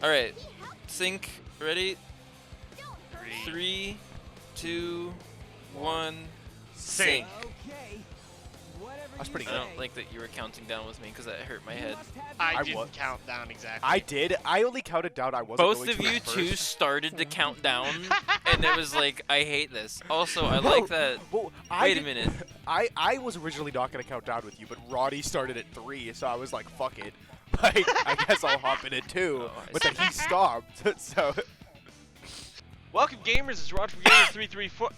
Alright. Sync. Ready? 3, 2, 1. Sync. That's pretty I good. don't like that you were counting down with me because that hurt my head. I didn't count down exactly. I did. I only counted down. I wasn't Both going of to you at two first. started to count down, and it was like, I hate this. Also, I like that. Well, Wait a minute. I was originally not going to count down with you, but Ronny started at 3, so I was like, fuck it. Like, I guess I'll hop in at 2. Oh, I But then he stopped, so... Welcome, gamers. It's Roger from Gamer 334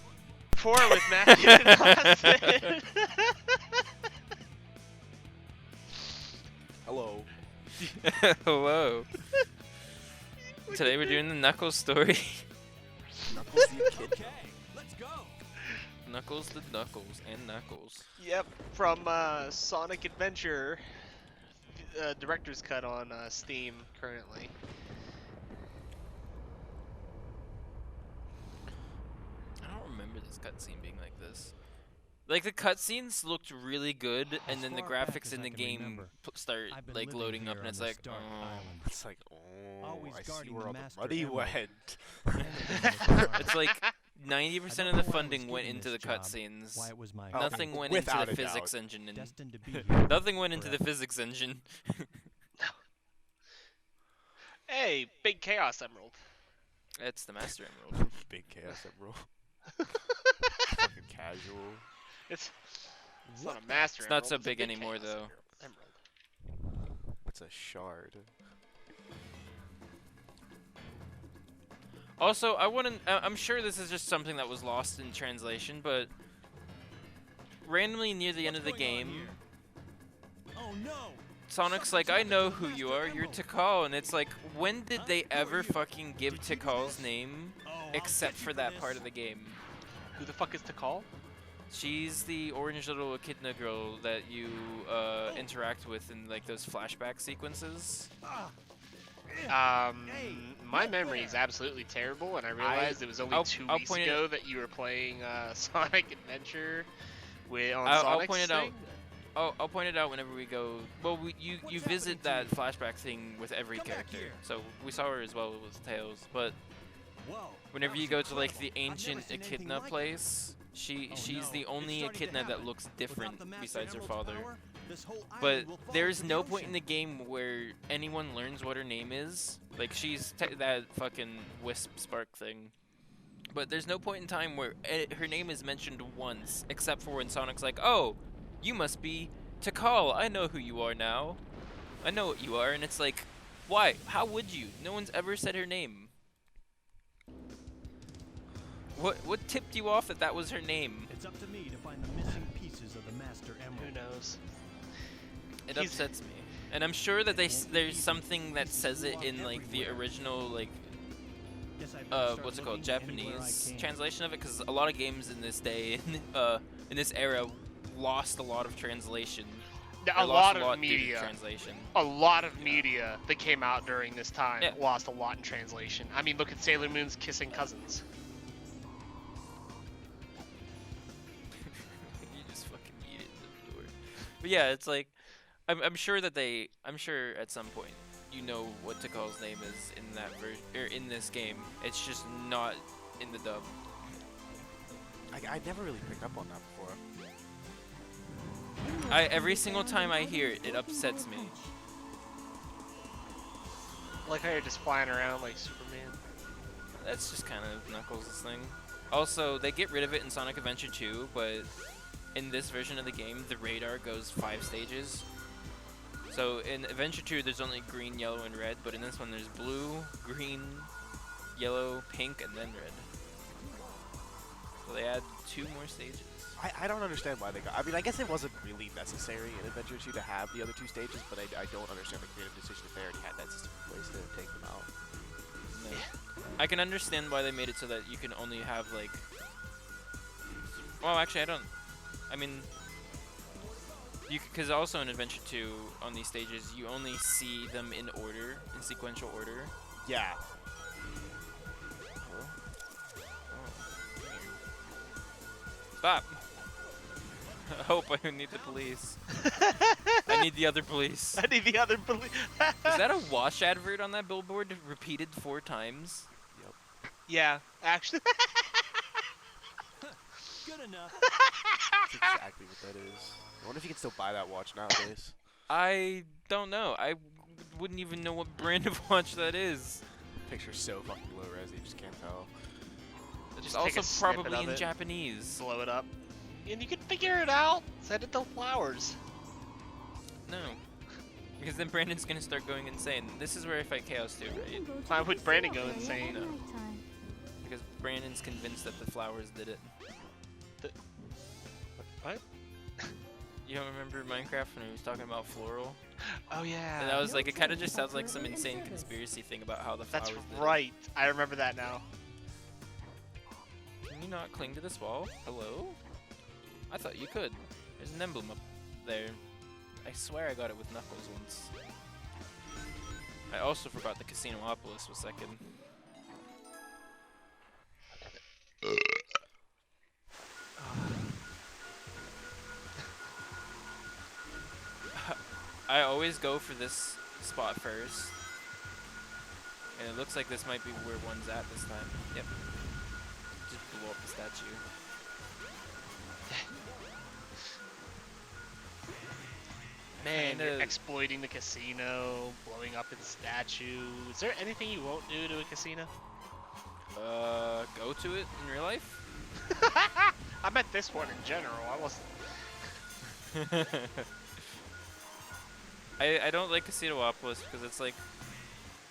with Matthew and Austin. Hello. Hello. Today we're doing the Knuckles story. Knuckles, you kid. Knuckles the Knuckles and Knuckles. Yep, from Sonic Adventure, director's cut on Steam currently. I don't remember this cutscene being like this. Like, the cutscenes looked really good, and then the graphics in the game start like loading up, and it's like, It's like, oh, I see where all the money went. it's like 90% of the funding went into the cutscenes. Nothing went into Without the a physics doubt. engine. Nothing went into the physics engine. Hey, big Chaos Emerald. It's the Master Emerald. Big Chaos Emerald. Fucking casual. It's not a Master It's Emerald. not so it's a big anymore, Chaos though. Emerald. What's a shard? Also, I'm sure this is just something that was lost in translation, but randomly near the end of the game, Sonic's like, I know who you are, you're Tikal, and it's like, when did they ever fucking give Tikal's name except for that part of the game? Who the fuck is Tikal? She's the orange little echidna girl that you interact with in like those flashback sequences. My memory is absolutely terrible, and I realized it was only 2 weeks ago that you were playing Sonic Adventure on Sonic's I'll point it out. thing. I'll point it out whenever we go. Well, you visit that flashback thing with every character, so we saw her as well with Tails. But whenever you go to like the ancient echidna place, she's the only echidna that looks different besides her father. But there's no point in the game where anyone learns what her name is. Like, she's that fucking wisp spark thing. But there's no point in time where her name is mentioned once, except for when Sonic's like, oh, you must be Tikal. I know who you are now. I know what you are. And it's like, why? How would you? No one's ever said her name. What tipped you off that was her name? It's up to me to find the missing pieces of the Master Emerald. Who knows? It upsets me. And I'm sure that there's something that says it in like the original like what's it called, Japanese translation of it, because a lot of games in this day in this era lost a lot of translation. A lot of due to media. translation. A lot of media that came out during this time lost a lot in translation. I mean, look at Sailor Moon's Kissing Cousins. You just fucking eat it in the door. But yeah, it's like I'm sure at some point you know what Tikal's name is in that version or in this game. It's just not in the dub. I never really picked up on that before. Every single time I hear it, it upsets me. Like how you're just flying around like Superman. That's just kind of Knuckles' thing. Also, they get rid of it in Sonic Adventure 2, but in this version of the game, the radar goes 5 stages. So in Adventure 2, there's only green, yellow, and red, but in this one, there's blue, green, yellow, pink, and then red. So they add 2 more stages. I don't understand why they got... I mean, I guess it wasn't really necessary in Adventure 2 to have the other 2 stages, but I don't understand the creative decision if they already had that system in place to take them out. No. I can understand why they made it so that you can only have, like... Well, actually, I don't... I mean... Because also in Adventure 2, on these stages, you only see them in order, in sequential order. Yeah. Stop! Hope I need the police. I need the other police. I need the other police. Is that a Wash advert on that billboard repeated 4 times? Yep. Yeah, actually. Good enough. That's exactly what that is. I wonder if you can still buy that watch nowadays. I don't know. I wouldn't even know what brand of watch that is. Picture's so fucking low res, you just can't tell. It's Just take a also snippet probably of in it, Japanese. blow it up, and you can figure it out. Send it to Flowers. No. Because then Brandon's gonna start going insane. This is where I fight Chaos too, right? Why would Brandon go insane? No. Because Brandon's convinced that the Flowers did it. What? You don't remember Minecraft when he was talking about floral? Oh yeah. And I was like, it kind of just sounds like some insane conspiracy thing about how the Flowers That's did right. I remember that now. it. Can you not cling to this wall? Hello? I thought you could. There's an emblem up there. I swear I got it with Knuckles once. I also forgot the Casinopolis was second. I always go for this spot first. And it looks like this might be where one's at this time. Yep. Just blow up the statue. Man, you're Kinda- exploiting the casino, blowing up its statue. Is there anything you won't do to a casino? Go to it in real life? I meant this one in general. I wasn't. I don't like Casinopolis because it's like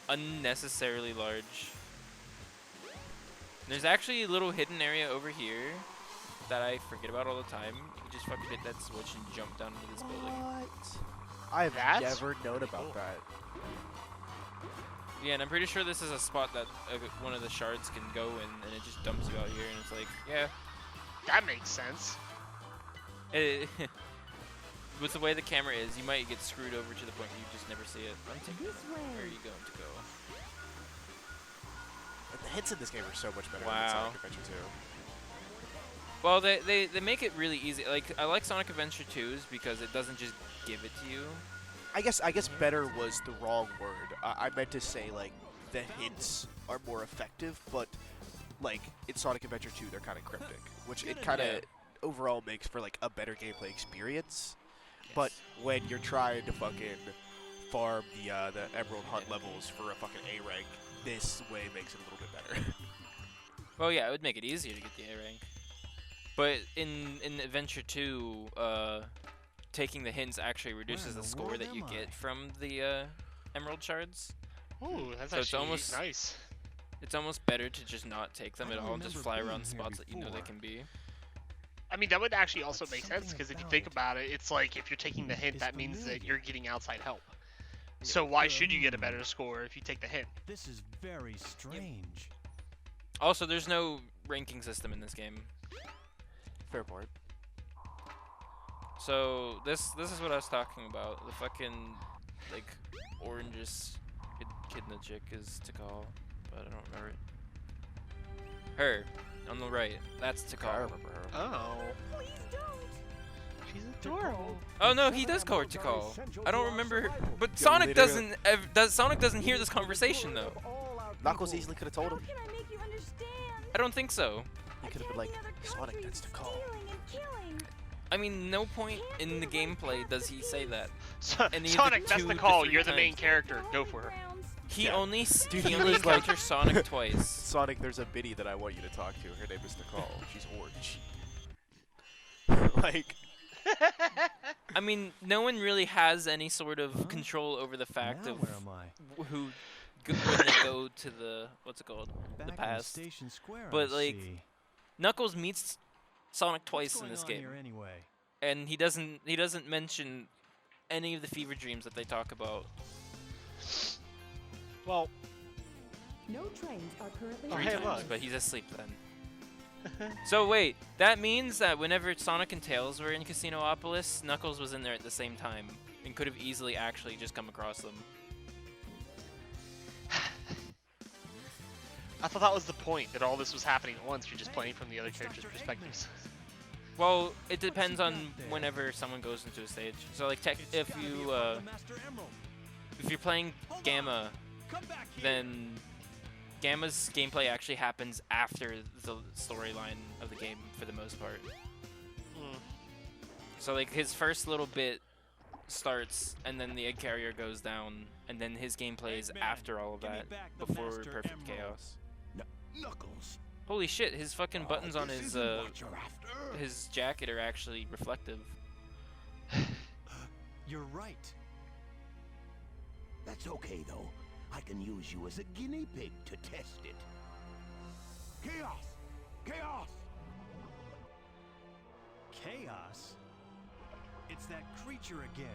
unnecessarily large. There's actually a little hidden area over here that I forget about all the time. You can just fucking hit that switch and jump down into this building. What? I've That's never known pretty about cool. that. Yeah, and I'm pretty sure this is a spot that one of the shards can go in, and it just dumps you out here, and it's like, yeah. That makes sense. With the way the camera is, you might get screwed over to the point where you just never see it. I'm taking where are you going to go? And the hits in this game are so much better Wow. than Sonic Adventure 2. Well, they make it really easy. Like, I like Sonic Adventure 2's because it doesn't just give it to you. I guess better was the wrong word. I meant to say, like, the hints are more effective, but, like, in Sonic Adventure 2, they're kind of cryptic, which it kind of overall makes for, like, a better gameplay experience. But when you're trying to fucking farm the Emerald Hunt levels for a fucking A rank, this way makes it a little bit better. Well, yeah, it would make it easier to get the A rank. But in Adventure 2, taking the hints actually reduces the score that you get from the Emerald Shards. Ooh, that's So it's actually almost- nice. It's almost better to just not take them I at don't all and just remember fly being around here spots that you know they before. can be. I mean, that would actually also But make sense something because if you about think it about it, it's like if you're taking the hint, is that means that familiar. you're getting outside help. So why should you get a better score if you take the hint? This is very strange. Also, there's no ranking system in this game. Fair point. So this is what I was talking about. The fucking like orangish kidna chick is Tikal, but I don't remember it. Her on the right. That's I Tikal. remember her. Oh. Please don't. She's adorable. Oh no, he does call her Tikal. I don't remember. But Yeah, Sonic literally. Sonic doesn't hear this conversation though. Knuckles easily could have told How him. can I make you understand? I don't think so. He could have been like, Sonic, that's the call. Stealing and killing. I mean, no point in the gameplay does he say that. Any of the Sonic, that's two the to call. three You're the main times. character. Go for her. He Yeah. only Dude, he he only was like- encounters Sonic twice. Sonic, there's a biddy that I want you to talk to. Her name is Nicole. She's orange. Like, I mean, no one really has any sort of control over the fact Now of where am I? who when they go to the what's it called, Back the in past. Station Square, But, I like, see. Knuckles meets Sonic What's twice in going this on game, here anyway? and he doesn't mention any of the fever dreams that they talk about. Well, No trains are currently Oh, Three hey, times, look. but he's asleep then. So wait, that means that whenever Sonic and Tails were in Casinopolis, Knuckles was in there at the same time and could have easily actually just come across them. I thought that was the point, that all this was happening at once. You're just playing from the other characters' perspectives. Well, it depends on whenever someone goes into a stage. So like, if you're playing Gamma, then Gamma's gameplay actually happens after the storyline of the game for the most part. So like his first little bit starts, and then the egg carrier goes down, and then his gameplay is after all of that, before Perfect Chaos. Knuckles. Holy shit, his fucking buttons on his jacket are actually reflective. You're right. That's okay though. I can use you as a guinea pig to test it. Chaos! Chaos! Chaos? It's that creature again.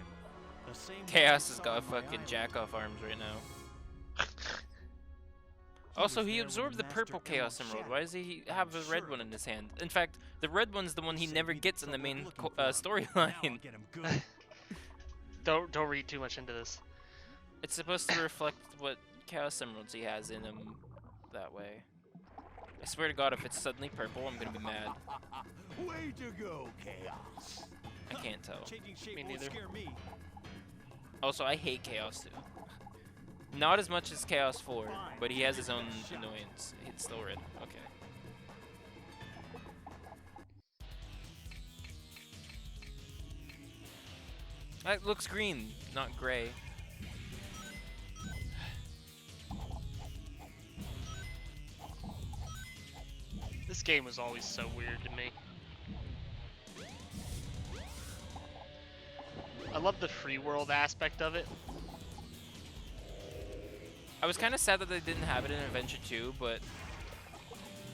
The same Chaos has got fucking jack-off arms right now. Also, he absorbed the purple Chaos Emerald. Why does he have a red one in his hand? In fact, the red one's the one he never gets in the main storyline. Don't read too much into this. It's supposed to reflect what Chaos Emeralds he has in him that way. I swear to God, if it's suddenly purple, I'm gonna be mad. Way to go, Chaos! I can't tell. Me neither. Also, I hate Chaos too. Not as much as Chaos 4, but he has his own annoyance. It's still red. Okay. That looks green, not gray. This game was always so weird to me. I love the free world aspect of it. I was kind of sad that they didn't have it in Adventure 2, but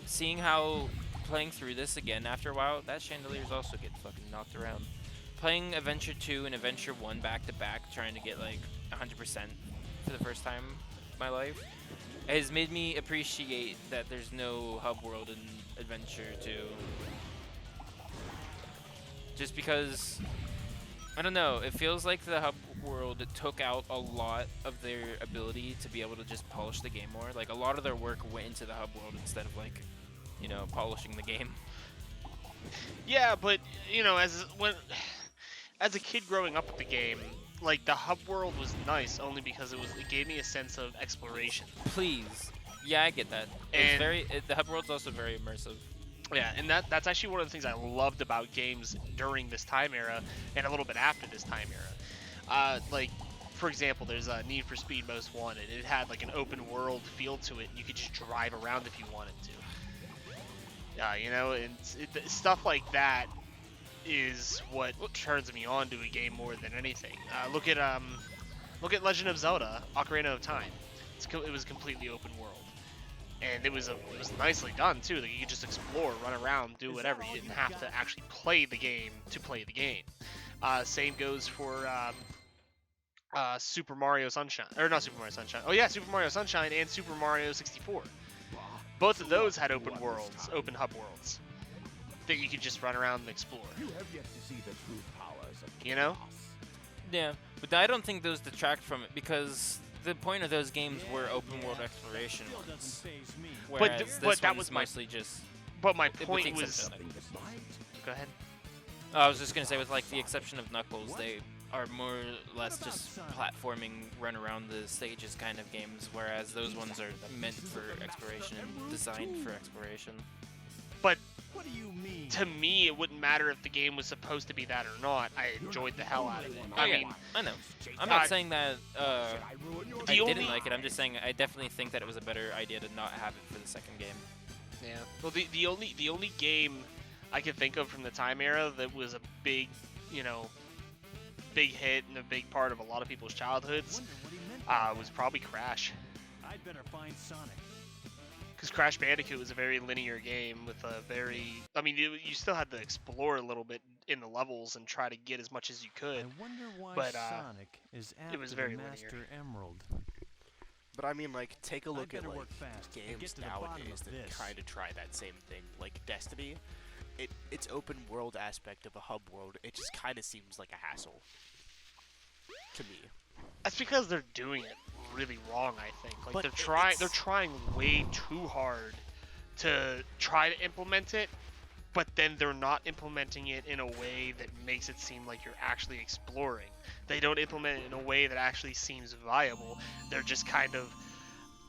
seeing how playing through this again after a while, that chandelier's also getting fucking knocked around. Playing Adventure 2 and Adventure 1 back to back, trying to get like 100% for the first time in my life, has made me appreciate that there's no hub world in Adventure 2. Just because, I don't know, it feels like the hub world took out a lot of their ability to be able to just polish the game more. Like, a lot of their work went into the hub world instead of, like, you know, polishing the game. Yeah, but, you know, as a kid growing up with the game, like, the hub world was nice only because it gave me a sense of exploration. Please. Yeah, I get that. The hub world's also very immersive. Yeah, and that's actually one of the things I loved about games during this time era and a little bit after this time era. Like, for example, there's Need for Speed Most Wanted. It had like an open world feel to it. You could just drive around if you wanted to. You know, and stuff like that is what turns me on to a game more than anything. Look at Legend of Zelda: Ocarina of Time. It was completely open world. And it was nicely done too. Like, you could just explore, run around, do whatever. You didn't have to actually play the game to play the game. Same goes for Super Mario Sunshine, or not Super Mario Sunshine. Oh yeah, Super Mario Sunshine and Super Mario 64. Both of those had open worlds, open hub worlds that you could just run around and explore. You have yet to see the true powers of You know? chaos. Yeah, but I don't think those detract from it because the point of those games were open world exploration ones. Whereas this that one's was my- mostly just. But my with point the was, exception of- Something that might. go ahead. I was just gonna say, with like the exception of Knuckles, they are more or less just platforming, run around the stages kind of games, whereas those ones are meant for exploration and designed for exploration. But What do you mean? to me, it wouldn't matter if the game was supposed to be that or not. I enjoyed the hell out of it. Oh, I yeah, mean, I know. I'm not I- saying that Should I ruin your I The didn't only- like it. I'm just saying I definitely think that it was a better idea to not have it for the second game. yeah. Well, the only game I can think of from the time era that was a big, you know, big hit and a big part of a lot of people's childhoods Wonder what he meant by was probably Crash. that. I'd better find Sonic. Because Crash Bandicoot was a very linear game with a very... I mean, you still had to explore a little bit in the levels and try to get as much as you I could. wonder why but, Sonic is after was the very linear. Master Emerald. But I mean, like, take a look at better like work fast and get games to the bottom nowadays of that this. kind of try that same thing. Like Destiny, its open world aspect of a hub world, it just kind of seems like a hassle to me. That's because they're doing it really wrong, I think. Like, But they're trying way too hard to try to implement it but then they're not implementing it in a way that makes it seem like you're actually exploring. They don't implement it in a way that actually seems viable. They're just kind of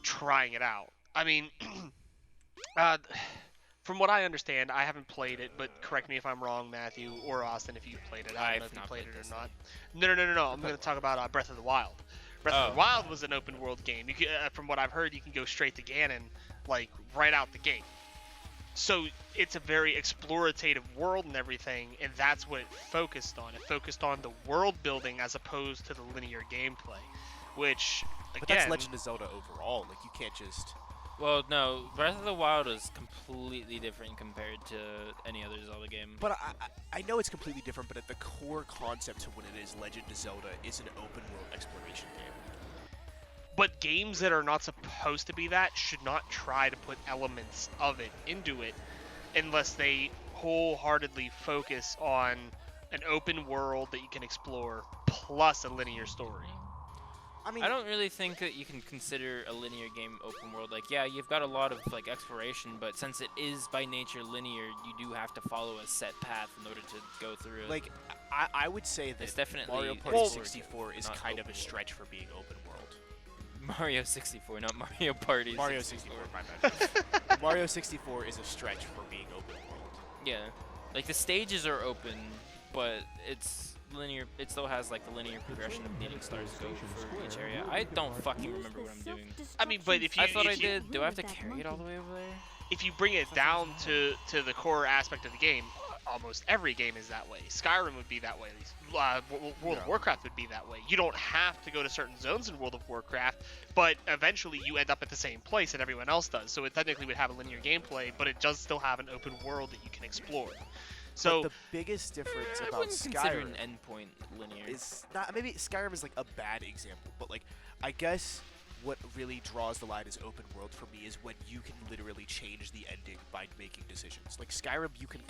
trying it out. I mean, from what I understand, I haven't played it, but correct me if I'm wrong, Matthew or Austin, if you played it. I don't know if you played it or not. No. I'm going to talk about Breath of the Wild. Breath of the Wild was an open world game. You can, from what I've heard, you can go straight to Ganon, like right out the gate. So it's a very explorative world and everything, and that's what it focused on. It focused on the world building as opposed to the linear gameplay, which again. But that's Legend of Zelda overall. Like you can't just. Well, no, Breath of the Wild is completely different compared to any other Zelda game. But I know it's completely different, but at the core concept to what it is, Legend of Zelda is an open world exploration game. But games that are not supposed to be that should not try to put elements of it into it unless they wholeheartedly focus on an open world that you can explore plus a linear story. I mean, I don't really think that you can consider a linear game open world. Like, yeah, you've got a lot of like exploration, but since it is by nature linear, you do have to follow a set path in order to go through it. like I would say that It's definitely Mario Party well, 64 is not kind of a open stretch for being open world. Mario 64, not Mario Party. Mario 64, my bad. Mario 64 is a stretch for being open world. Yeah, like the stages are open, but it's linear. It still has like the linear progression of needing stars to go for each area. I don't fucking remember what I'm doing. I mean, but if you, I thought I if you, did. Do I have to carry it all the way over there? if you bring it down to the core aspect of the game, almost every game is that way. Skyrim would be that way. World of Warcraft would be that way. You don't have to go to certain zones in World of Warcraft, but eventually you end up at the same place that everyone else does. So it technically would have a linear gameplay, but it does still have an open world that you can explore. So but the biggest difference I about wouldn't consider Skyrim an endpoint linear. is not, maybe Skyrim is like a bad example, but like I guess what really draws the line as open world for me is when you can literally change the ending by making decisions. Like Skyrim, you can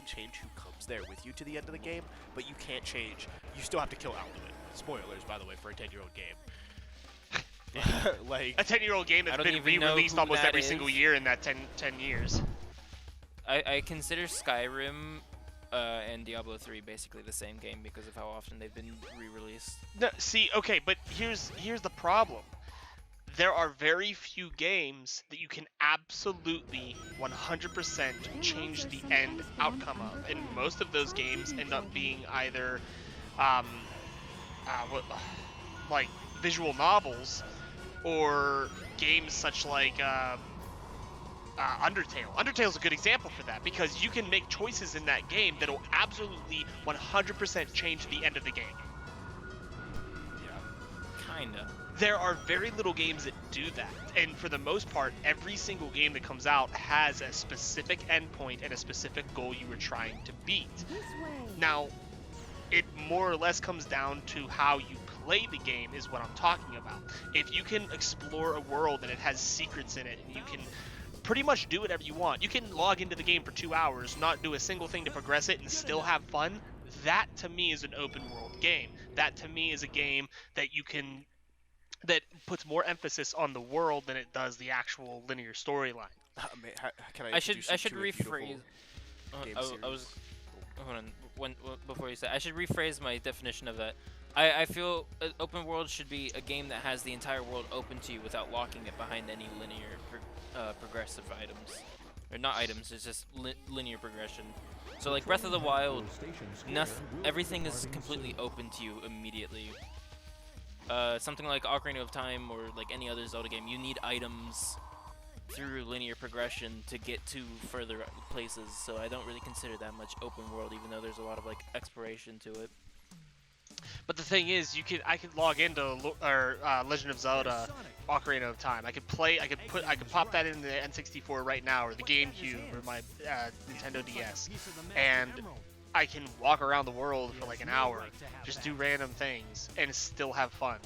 change who comes there with you to the end of the game, but you can't change. You still have to kill Alduin. Spoilers, by the way, for a 10-year-old game. Like a 10-year-old game that's been re-released almost every single year in that 10 years. I consider Skyrim and Diablo 3 basically the same game because of how often they've been re-released. No, see, okay, but here's the problem. There are very few games that you can absolutely 100% change the end outcome of, and most of those games end up being either like visual novels or games such like Undertale. Undertale's a good example for that because you can make choices in that game that'll absolutely 100% change the end of the game. Kinda. There are very little games that do that, and for the most part, every single game that comes out has a specific endpoint and a specific goal you were trying to beat. Now, it more or less comes down to how you play the game is what I'm talking about. If you can explore a world and it has secrets in it, and you can pretty much do whatever you want. You can log into the game for 2 hours, not do a single thing to progress it, and still have fun. That, to me, is an open world game. That, to me, is a game that you can... that puts more emphasis on the world than it does the actual linear storyline. Can I should introduce you to a rephrase. game I was series? hold on. Before you say, I should rephrase my definition of that. I feel open world should be a game that has the entire world open to you without locking it behind any linear progressive items, or not items. It's just linear progression. So like Breath of the Wild, everything is completely open to you immediately. Something like Ocarina of Time or like any other Zelda game, you need items through linear progression to get to further places. So I don't really consider that much open world, even though there's a lot of like exploration to it. But the thing is, I could log into Legend of Zelda Ocarina of Time. I could pop that in the N64 right now, or the GameCube, or my Nintendo DS, and I can walk around the world for like an hour, just do random things, and still have fun.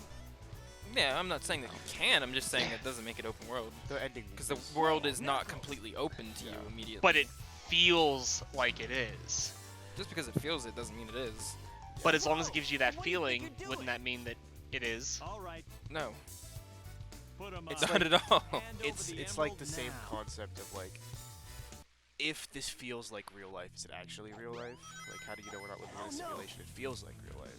Yeah, I'm not saying that you can. I'm just saying it doesn't make it open world. The ending, because the world is not completely open to you immediately. But it feels like it is. Just because it feels it doesn't mean it is. But as long as it gives you that feeling, wouldn't that mean that it is? No. Put 'em It's up. not at all. It's like the same concept of like if this feels like real life, is it actually real life? Like, how do you know we're not living in a simulation? It feels like real life.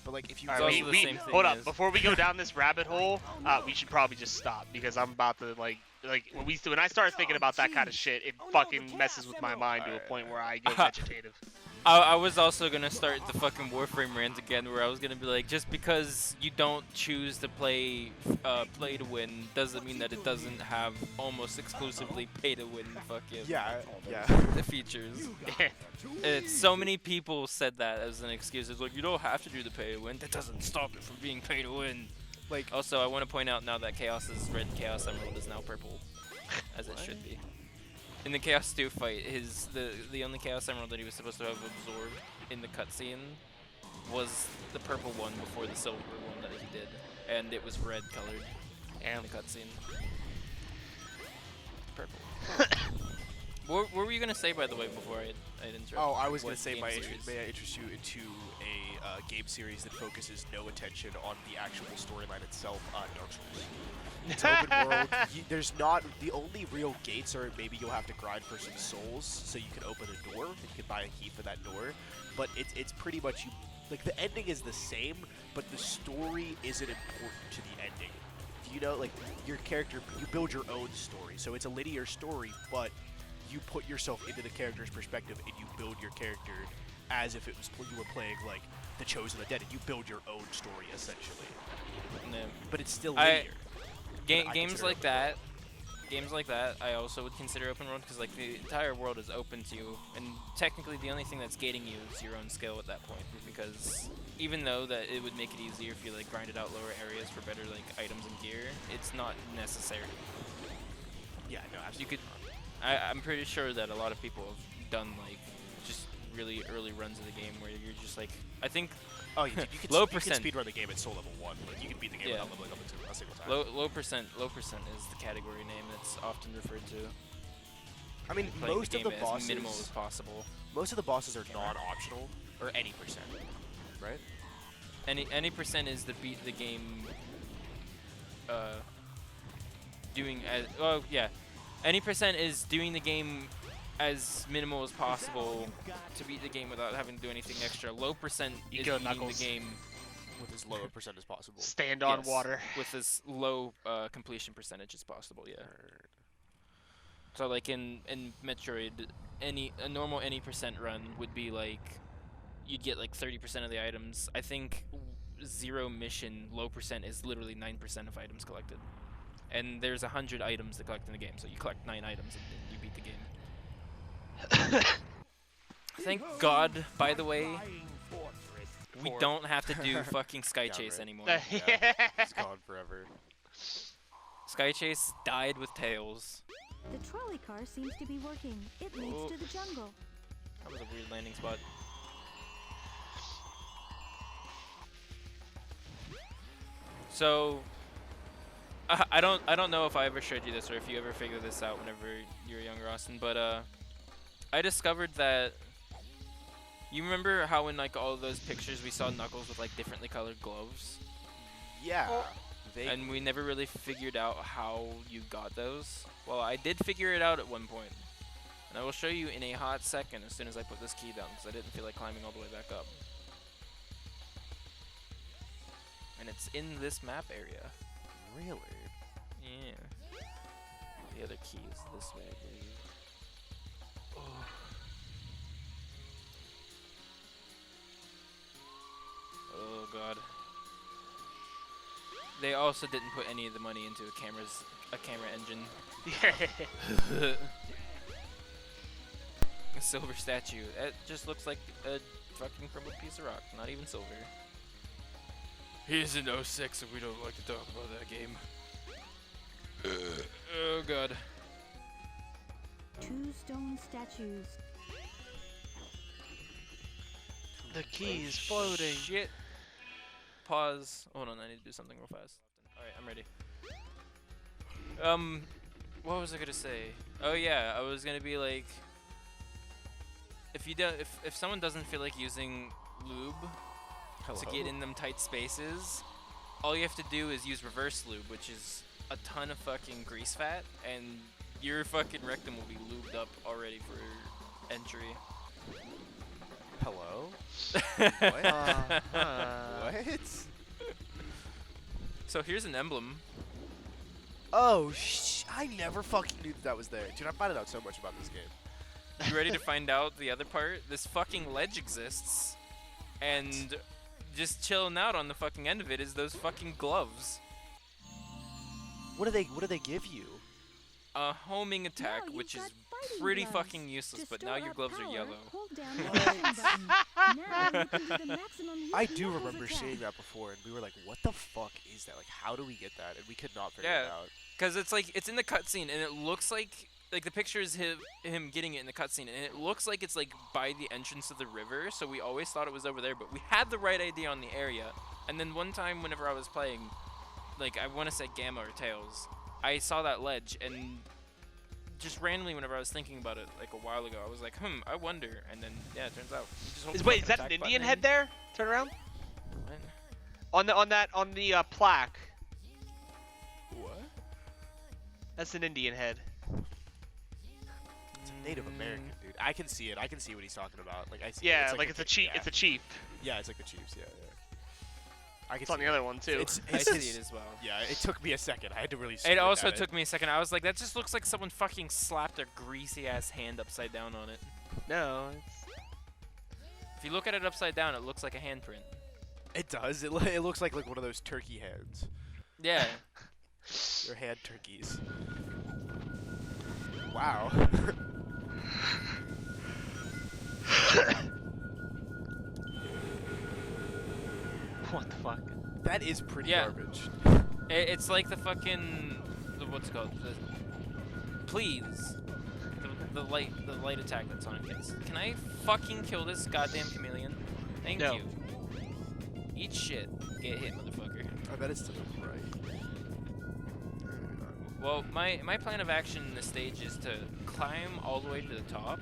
But like, if you All It's right, also the we same thing hold up. as- Before we go down this rabbit hole, we should probably just stop because I'm about to like when I start thinking about that kind of shit, it fucking messes with my mind to a point where I go vegetative. I was also gonna start the fucking Warframe rant again, where I was gonna be like, just because you don't choose to play to win doesn't mean that it doesn't have almost exclusively pay to win fucking yeah. the features. It's so many people said that as an excuse. It's like, you don't have to do the pay to win. That doesn't stop it from being pay to win. Like, Also, I want to point out now that Chaos's red Chaos Emerald is now purple, as it should be. In the Chaos 2 fight, the only Chaos Emerald that he was supposed to have absorbed in the cutscene was the purple one before the silver one that he did, and it was red colored in the cutscene. Purple. What were you gonna say, by the way, before I interrupted? oh, I was gonna What say, game series? may I interest you into a game series that focuses no attention on the actual storyline itself? Dark Souls. It's open world. There's not the only real gates are maybe you'll have to grind for some souls so you can open a door and you can buy a key for that door. But it's pretty much like the ending is the same, but the story isn't important to the ending. You know, like your character, you build your own story, so it's a linear story, but you put yourself into the character's perspective and you build your character as if it was you were playing like the Chosen of the Dead, and you build your own story essentially. No. But it's still linear. Games like that, I also would consider open world because like the entire world is open to you, and technically the only thing that's gating you is your own skill at that point. Because even though that it would make it easier if you like grinded out lower areas for better like items and gear, it's not necessary. Yeah, no, You absolutely. could, I'm pretty sure that a lot of people have done like just really early runs of the game where you're just like, I think Oh, you can low you percent. can speedrun the game at soul level 1. Like you can beat the game Yeah. without leveling up a single time. low percent is the category name that's often referred to. I mean, Playing most the of game the as bosses, minimal as possible. most of the bosses are non-optional, or any percent, right? Any percent is the beat the game. Doing as any percent is doing the game as minimal as possible to beat the game without having to do anything extra. Low percent You is go, beating Knuckles. the game With as low a percent as possible. Stand on yes, water. with as low completion percentage as possible. Yeah. So like in Metroid, a normal any percent run would be like you'd get like 30% of the items. I think zero mission low percent is literally 9% of items collected. And there's 100 items to collect in the game, so you collect 9 items and you beat the game. Thank God, by the way, we don't have to do fucking Sky Chase right. anymore. It's gone forever. Sky Chase died with Tails. The trolley car seems to be working. It leads Oh. to the jungle. That was a weird landing spot. So, I don't know if I ever showed you this or if you ever figured this out whenever you were younger, Austin, but I discovered that you remember how in like all of those pictures we saw Knuckles with like differently colored gloves, Yeah. and we never really figured out how you got those. Well, I did figure it out at one point, and I will show you in a hot second as soon as I put this key down because I didn't feel like climbing all the way back up. And it's in this map area. Really? Yeah. The other key is this way, I believe. Oh. Oh god. They also didn't put any of the money into a camera engine. A silver statue. It just looks like a fucking crumbled piece of rock, not even silver. He's in 06 and we don't like to talk about that game. Oh god. 2 stone statues. The key is Oh, floating. Shit. Pause. Hold on, I need to do something real fast. Alright, I'm ready. What was I gonna say? Oh yeah, I was gonna be like, if someone doesn't feel like using lube to get in them tight spaces, all you have to do is use reverse lube, which is a ton of fucking grease fat, and Your fucking rectum will be lubed up already for entry. Hello? What? So here's an emblem. Oh, I never fucking knew that was there. Dude, I'm finding out so much about this game. You ready to find out the other part? This fucking ledge exists, and just chilling out on the fucking end of it is those fucking gloves. What do they give you? A homing attack, Now which you've is got fighting pretty gloves. fucking useless, To but store now your up gloves are power, yellow. hold down the action button. Now you can do the maximum I Youth do Knuckles remember attack. seeing that before, and we were like, what the fuck is that? Like, how do we get that? And we could not figure Yeah. it out. Because it's like, it's in the cutscene, and it looks like the picture is him getting it in the cutscene, and it looks like it's like by the entrance of the river, so we always thought it was over there, but we had the right idea on the area. And then one time whenever I was playing, like I want to say Gamma or Tails, I saw that ledge, and just randomly whenever I was thinking about it like a while ago, I was like, I wonder, and then yeah, it turns out. You just hold the Wait, fucking is that an attack Indian button head and- there? Turn around. What? On the plaque. What? That's an Indian head. It's a Native American, dude. I can see it. I can see what he's talking about. Like I see. Yeah, it. like it's a chief. Yeah. It's a chief. Yeah, it's like the Chiefs. Yeah, yeah. I can It's on see the it. other one too. I see it as well. Yeah, it took me a second. I had to really. It squint also at took me a second. I was like, that just looks like someone fucking slapped a greasy ass hand upside down on it. No. It's... If you look at it upside down, it looks like a handprint. It does. It looks like one of those turkey hands. Yeah. They're hand turkeys. Wow. What the fuck? That is pretty Yeah. garbage. It's like the fucking what's it called? Please. The light attack that Sonic gets. Can I fucking kill this goddamn chameleon? Thank No. you. Eat shit. Get hit, motherfucker. I bet it's to the right. Well, my plan of action in this stage is to climb all the way to the top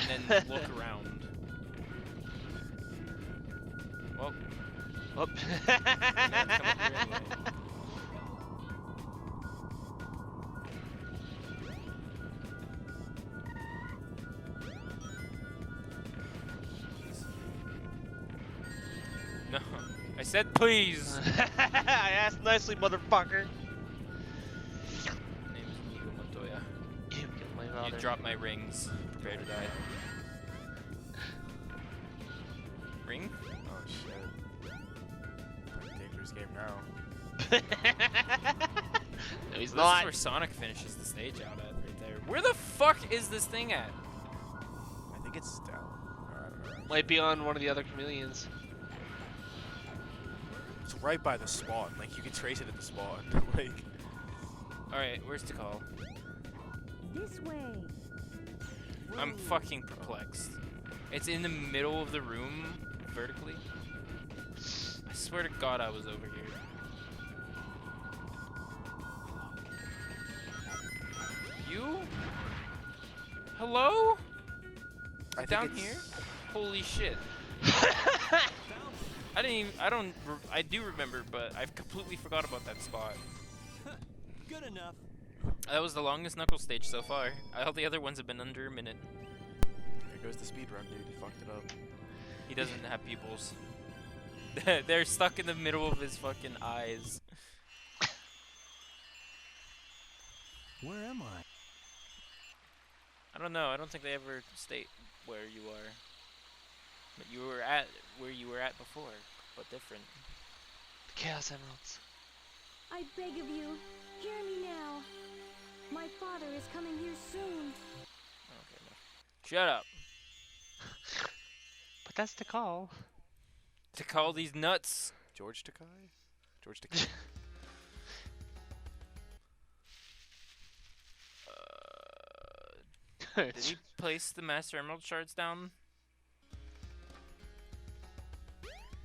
and then look around. Well, Up. yeah, come up here anyway. No, I said please. I asked nicely, motherfucker. My name is Inigo Montoya. You killed my You father. drop my rings. Prepare to die. Ring? Oh shit. Dangerous game now. No, he's This not. is where Sonic finishes the stage out at right there. Where the fuck is this thing at? I think it's down. Or I don't know. Might be on one of the other chameleons. It's right by the spawn. Like you can trace it at the spawn. Like. Alright, where's Tikal? This way. I'm fucking perplexed. It's in the middle of the room, vertically. I swear to God I was over here. You? Hello? I think Down it's- here? Holy shit. I do remember, but I've completely forgot about that spot. Good enough. That was the longest Knuckles stage so far. All the other ones have been under a minute. There goes the speed run, dude. He fucked it up. He doesn't have pupils. They're stuck in the middle of his fucking eyes. Where am I? I don't know. I don't think they ever state where you are. But you were at where you were at before, but different. Chaos Emeralds. I beg of you, hear me now. My father is coming here soon. Okay, no. Shut up. But that's the call. To call these nuts. George Takai? George Takai? Did he place the Master Emerald shards down?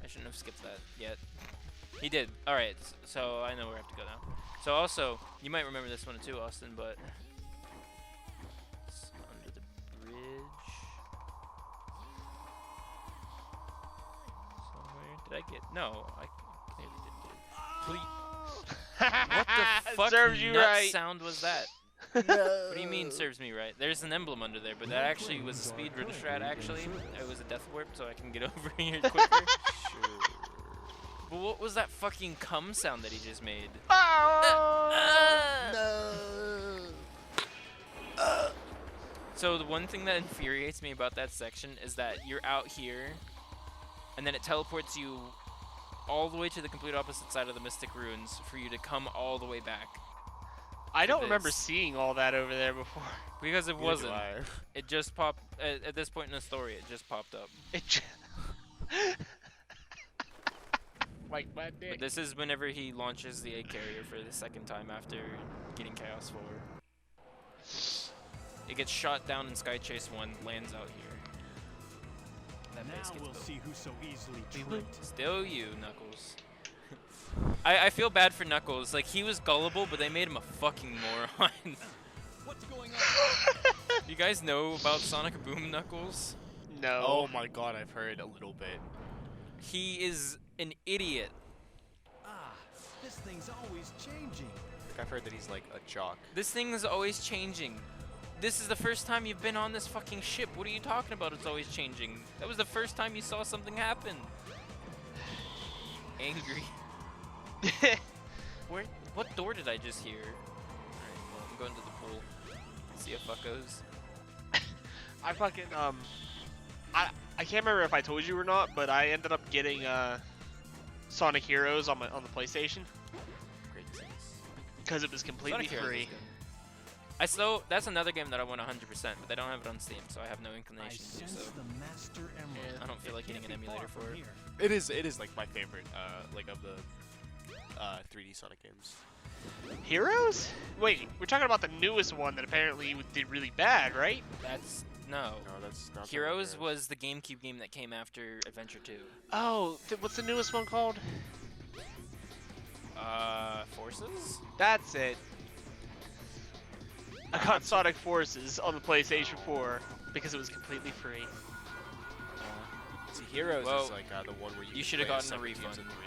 I shouldn't have skipped that yet. He did. Alright, so I know where I have to go now. So also, you might remember this one too, Austin, but it's under the bridge. Somewhere. Did I get? No, I clearly didn't do it. Please. What the fuck Serves you nut right. sound was that? No. What do you mean serves me right? There's an emblem under there, but that actually was a speed strat actually. It was a death warp so I can get over here quicker. Sure. But what was that fucking cum sound that he just made? No. So the one thing that infuriates me about that section is that you're out here, and then it teleports you all the way to the complete opposite side of the Mystic Ruins for you to come all the way back. I don't remember this. seeing all that over there before. Because it Neither do wasn't. I. It just popped, at this point in the story, it just popped up. Like my But dick. this is whenever he launches the egg carrier for the second time after getting Chaos 4. It gets shot down in Sky Chase 1, lands out here. That base Now gets we'll built. see who's so easily tricked. Still you, Knuckles. I feel bad for Knuckles. Like, he was gullible, but they made him a fucking moron. What's going on? You guys know about Sonic Boom Knuckles? No. Oh my god, I've heard a little bit. He is an idiot. Ah, this thing's always changing. I've heard that he's like a jock. This thing is always changing. This is the first time you've been on this fucking ship. What are you talking about? It's always changing. That was the first time you saw something happen. Angry. What door did I just hear? Alright, well, I'm going to the pool. See how fuck goes. I fucking I can't remember if I told you or not, but I ended up getting Sonic Heroes on the PlayStation Great sense. because it was completely Sonic Heroes free. is good. That's another game that I want 100%, but they don't have it on Steam, so I have no I inclination to do sense so. the Master Emerald. I don't feel like getting an emulator for it. Here. It is like my favorite like of the 3D Sonic games. Heroes? Wait, we're talking about the newest one that apparently did really bad, right? That's no. No, that's not. Heroes was the GameCube game that came after Adventure 2. Oh, what's the newest one called? Forces? That's it. I got Sonic Forces on the PlayStation 4 because it was completely free. See, Heroes Well, is like the one where you can should've play as gotten a 7 teams refund. of 3.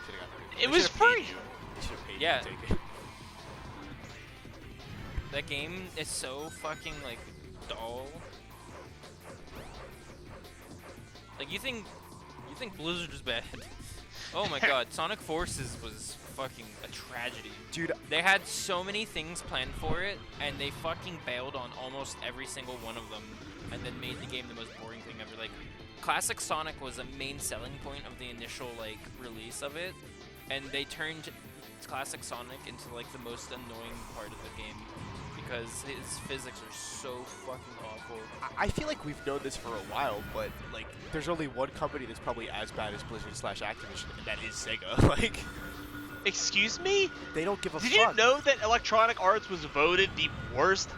Should've gotten a refund. It They was should've paid free. you. They should've paid Yeah. you to take it. That game is so fucking like dull. Like you think Blizzard is bad. Oh my god, Sonic Forces was fucking a tragedy. Dude, They had so many things planned for it, and they fucking bailed on almost every single one of them, and then made the game the most boring thing ever. Like, Classic Sonic was a main selling point of the initial like release of it, and they turned Classic Sonic into like the most annoying part of the game because his physics are so fucking awful. I feel like we've known this for a while, but like, there's only one company that's probably as bad as Blizzard/Activision, and that is Sega. Like, Excuse me? they don't give a Did fuck. you know that Electronic Arts was voted the worst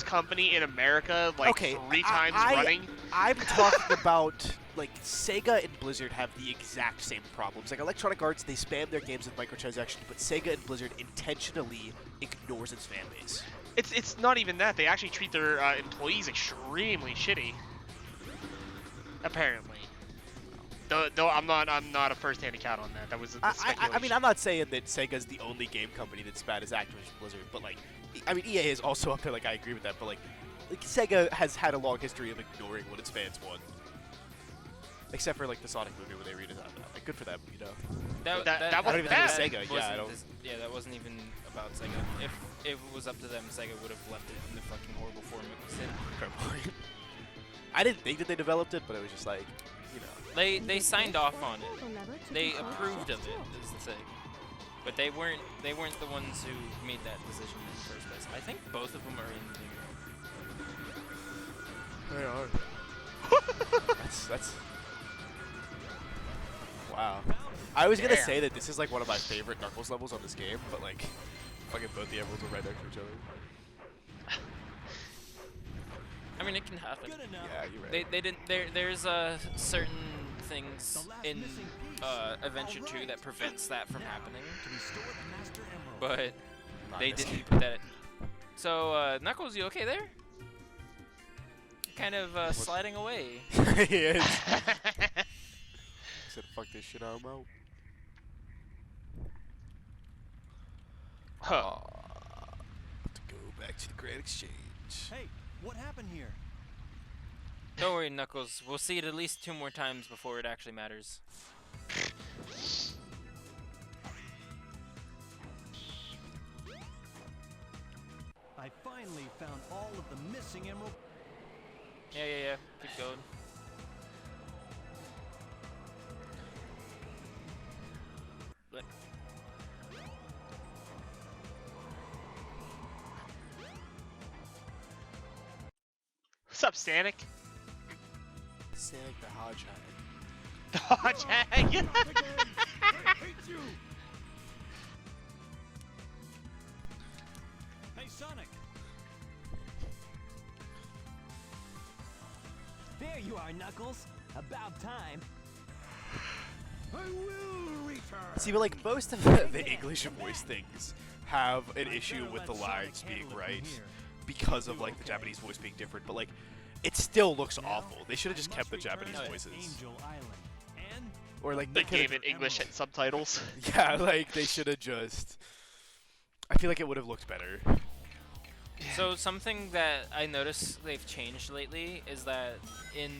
company in America like Okay, 3 times running? I'm talking about, like, Sega and Blizzard have the exact same problems. Like, Electronic Arts, they spam their games with microtransactions, but Sega and Blizzard intentionally ignores its fan base. It's not even that. They actually treat their employees extremely shitty. Apparently. Though I'm not a first-hand account on that. That was I speculation. mean, I'm not saying that Sega's the only game company that's bad as Activision Blizzard, but, like, I mean, EA is also up there, like, I agree with that, but, like Sega has had a long history of ignoring what its fans want. Except for, like, the Sonic movie where they redesigned that. Like, good for them, you know? That I don't wasn't even think it was bad. Sega. Yeah, I Wasn't don't. yeah, that wasn't even about Sega. If it was up to them, Sega would have left it in the fucking horrible form it was in. Fair point. I didn't think that they developed it, but it was just like, you know. They signed off on it. They approved of it, is the thing. But they weren't the ones who made that decision in the first place. I think both of them are in the They are. that's. Wow. I was gonna say that this is like one of my favorite Knuckles levels on this game, but like, fucking both the emeralds are right next to each other. I mean, it can happen. Good enough. Yeah, you're right. They didn't. There's certain things in Adventure 2 that prevents that from happening, To restore the Master Emerald. but Not they this didn't game. put that. So Knuckles, you okay there? Kind of sliding away. He is. He said, "Fuck this shit, I'm out." Huh. To go Back to the Grand Exchange. Hey, what happened here? Don't worry, Knuckles. We'll see it at least 2 more times before it actually matters. I finally found all of the missing emerald. Yeah. Keep going. But What's up, Sonic? Sonic the Hedgehog. Dodge hag. I hate you! Hey, Sonic. There you are, Knuckles. About time. I will return! See, but like most of the English voice things have an issue with the lines being right because of like the Japanese voice being different, but like it still looks awful. They should have just kept the Japanese voices. Angel Island. And Or like They could've- gave it English subtitles. Yeah, like they should have just. I feel like it would have looked better. so something that I noticed they've changed lately is that in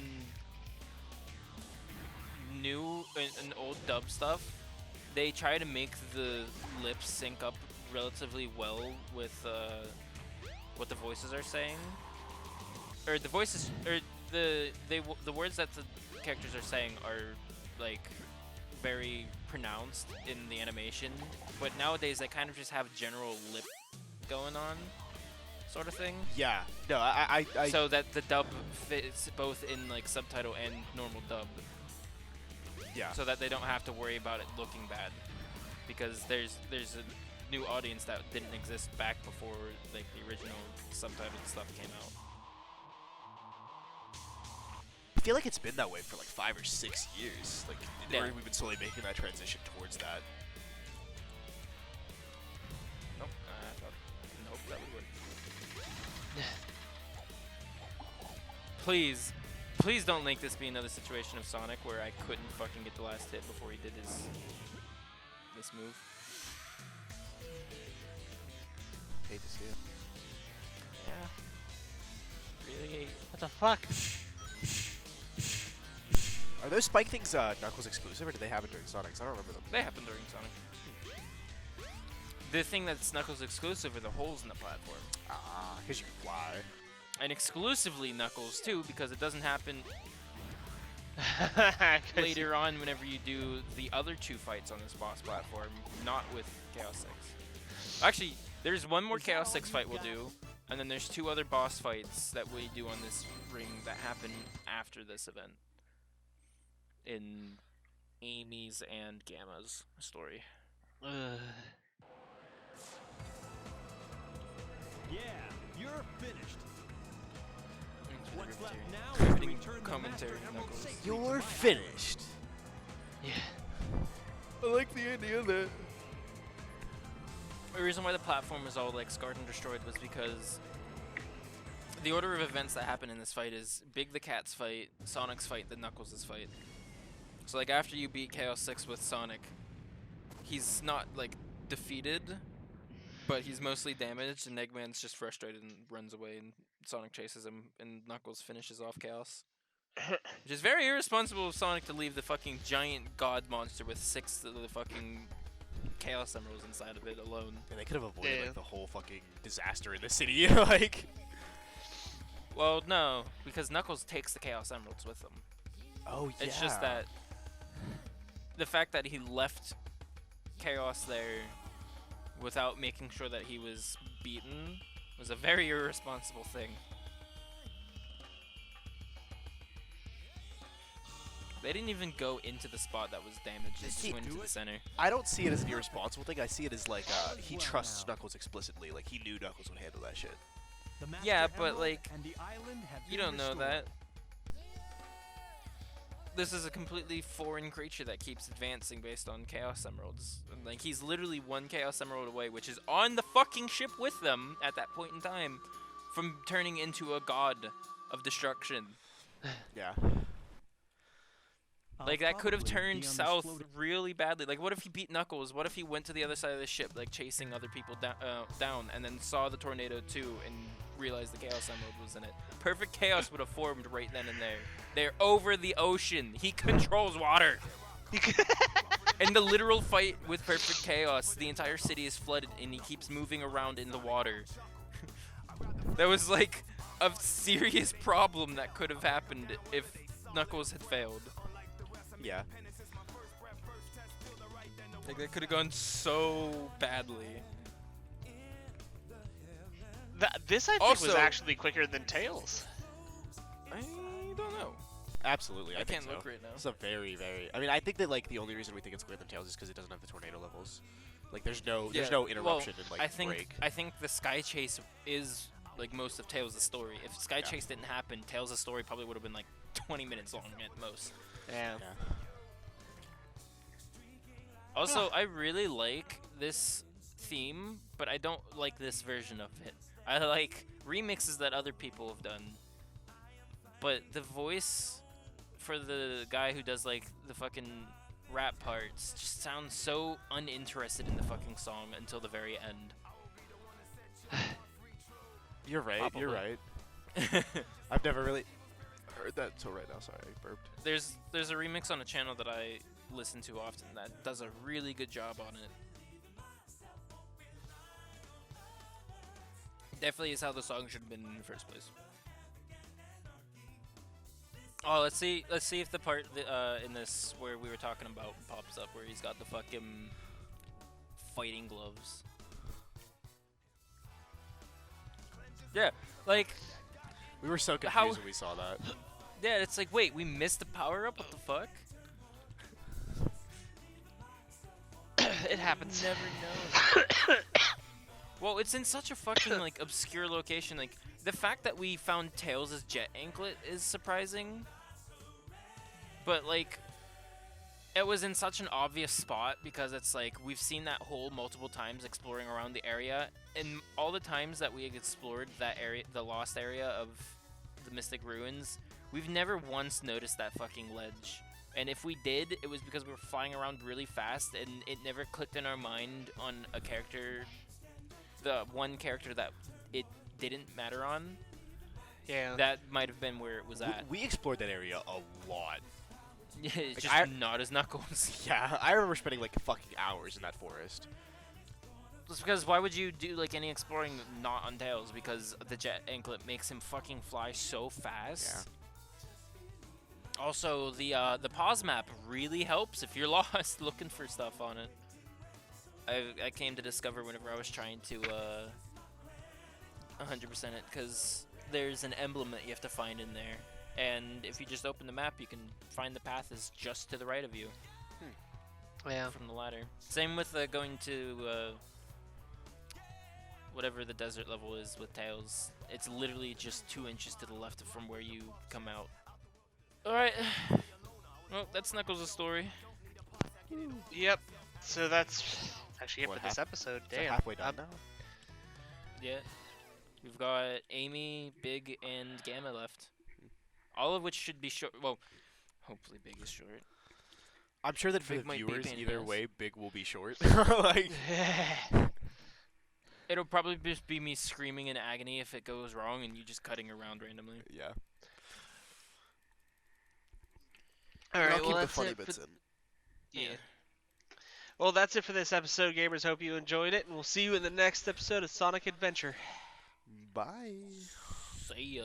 old dub stuff, they try to make the lips sync up relatively well with what the voices are saying, or the voices, or the words that the characters are saying are like very pronounced in the animation, but nowadays they kind of just have general lip going on, sort of thing. Yeah, no, I So that the dub fits both in like subtitle and normal dub, yeah. so that they don't have to worry about it looking bad, because there's a new audience that didn't exist back before like the original subtitled stuff came out. I feel like it's been that way for like 5 or 6 years. Like Yeah. we've been slowly making that transition towards that. Nope, I thought, didn't hope that would work. Please don't make this be another situation of Sonic where I couldn't fucking get the last hit before he did this move. Hate to see it. Yeah. Really hate. What the fuck? Are those spike things Knuckles exclusive, or did they happen during Sonic's? I don't remember them. They happen during Sonic. The thing that's Knuckles exclusive are the holes in the platform. Ah, because you can fly. And exclusively Knuckles too, because it doesn't happen later on whenever you do the other 2 fights on this boss platform, not with Chaos 6. Actually, there's one more Chaos 6 fight we'll do, and then there's 2 other boss fights that we do on this ring that happen after this event. In Amy's and Gamma's story. yeah, you're finished. Thanks for the What's left commentary. now is to Riveting return the commentary, Master Emerald Knuckles. safely to You're my finished. Yeah. I like the idea of that. The reason why the platform was all like scarred and destroyed was because the order of events that happen in this fight is Big the Cat's fight, Sonic's fight, then Knuckles' fight. So like after you beat Chaos 6 with Sonic, he's not like defeated, but he's mostly damaged, and Eggman's just frustrated and runs away, and Sonic chases him, and Knuckles finishes off Chaos. Which is very irresponsible of Sonic to leave the fucking giant god monster with 6 of the fucking Chaos Emeralds inside of it alone. And they could have avoided Yeah. like the whole fucking disaster in the city. Like, Well, no, because Knuckles takes the Chaos Emeralds with him. oh yeah. It's just that the fact that he left Chaos there without making sure that he was beaten was a very irresponsible thing. They didn't even go into the spot that was damaged. They just See, went into the center. I don't see it as an irresponsible thing. I see it as like he trusts Knuckles explicitly. Like he knew Knuckles would handle that shit. The Master Yeah, but, Emerald like, and the island have You been don't know restored. that. This is a completely foreign creature that keeps advancing based on Chaos Emeralds. And, like, he's literally 1 Chaos Emerald away, which is on the fucking ship with them at that point in time, from turning into a god of destruction. Yeah. Like, that could have probably be turned on this south floating- really badly. Like, what if he beat Knuckles? What if he went to the other side of the ship, like, chasing other people down, and then saw the tornado too, and realized the Chaos Emerald was in it? Perfect chaos would have formed right then and there. They're over the ocean. He controls water. In the literal fight with Perfect Chaos, the entire city is flooded, and he keeps moving around in the water. That was, like, a serious problem that could have happened if Knuckles had failed. Yeah. Like, that could have gone so badly. This I think was Also- actually quicker than Tails. I don't know. Absolutely, I think can't so. look right now. It's a very, very. I mean, I think that like the only reason we think it's quicker than Tails is because it doesn't have the tornado levels. Like, there's no interruption well, and like I think break. I think the Sky Chase is like most of Tails' story. If Sky Chase didn't happen, Tails' story probably would have been like 20 minutes long at most. Yeah. Yeah. Also, I really like this theme, but I don't like this version of it. I like remixes that other people have done, but the voice for the guy who does like the fucking rap parts just sounds so uninterested in the fucking song until the very end. You're right. You're Probably. right. I've never really heard that until right now. Sorry, I burped. There's a remix on a channel that I listen to often that does a really good job on it. Definitely is how the song should have been in the first place. Oh, let's see if the part in this where we were talking about pops up, where he's got the fucking fighting gloves. Yeah, like, We were so confused How- when we saw that. yeah, it's like, wait, we missed the power up? What the fuck? It happens. Never know. Well, it's in such a fucking like obscure location. Like, the fact that we found Tails' jet anklet is surprising. But like, it was in such an obvious spot because it's like we've seen that hole multiple times exploring around the area, and all the times that we had explored that area, the lost area of the Mystic Ruins, we've never once noticed that fucking ledge. And if we did, it was because we were flying around really fast, and it never clicked in our mind on a character, the one character that it didn't matter on. Yeah. That might have been where it was at. We explored that area a lot. Yeah, it's Like, just not as Knuckles. Yeah, I remember spending like fucking hours in that forest. Just because why would you do like any exploring not on Tails? Because the jet anklet makes him fucking fly so fast. Also, the pause map really helps if you're lost looking for stuff on it. I came to discover whenever I was trying to 100% it, because there's an emblem that you have to find in there, and if you just open the map, you can find the path is just to the right of you Yeah. from the ladder. Same with going to whatever the desert level is with Tails. It's literally just 2 inches to the left from where you come out. Alright. Well, that's Knuckles' story. Yep. So that's actually it What, for this episode. So Damn. halfway done now. Yeah. We've got Amy, Big, and Gamma left. All of which should be short. Well, hopefully Big is short. I'm sure that for Big the might be viewers, pain in the either ass. way, Big will be short. Like, It'll probably just be me screaming in agony if it goes wrong and you just cutting around randomly. yeah. All And right. I'll Well, keep the that's funny it. bits For, in. yeah. Well, that's it for this episode, gamers. Hope you enjoyed it, and we'll see you in the next episode of Sonic Adventure. Bye. See ya.